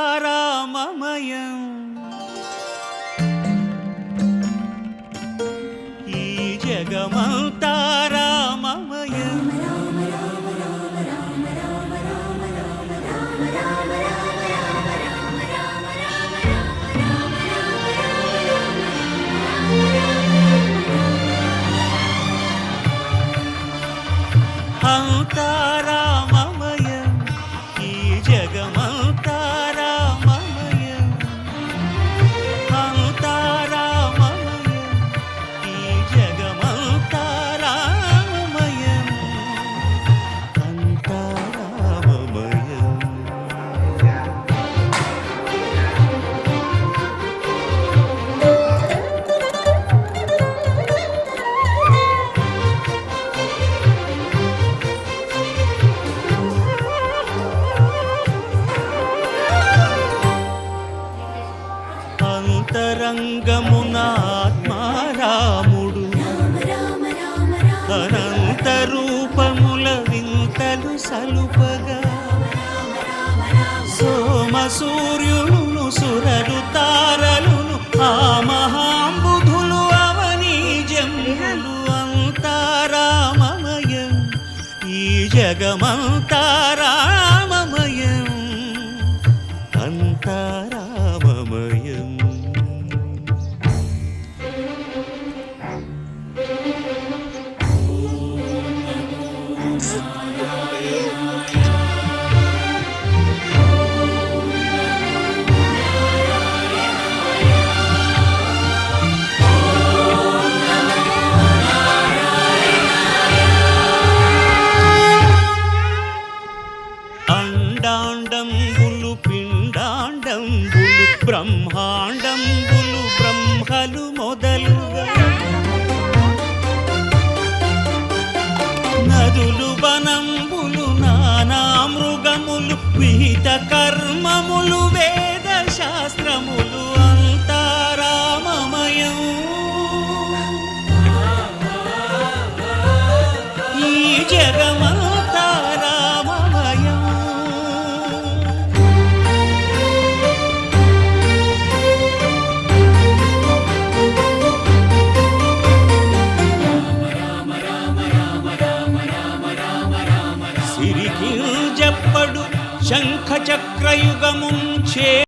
అంతారామమయం ఈ జగమంతారామమయం అంతారామమయం ఈ జగమంతారామమయం అంతారామమయం ఈ జగమంతారామమయం అంతారామమయం అంతరంగమున ఆత్మారాముడు అనంత రూపముల వింతలు సలుపగా సోమ సూర్యులను సురలు తారలును ఆ మహాంబుధులు అవనీ జంబులు అంతారామమయం ఈ జగమంతారామమయం అంతారామమయం అండాండంబులు పిండాండంబులు బ్రహ్మాండంబులు బ్రహ్మలు మొదలుగా నదులు వనంబులు నానా మృగములు విహిత కర్మములు వేద శాస్త్రములు అంతారామమయం ఈ జగమంతారామమయం సిరికి జప్పడు శంఖ చక్రయుగముంచే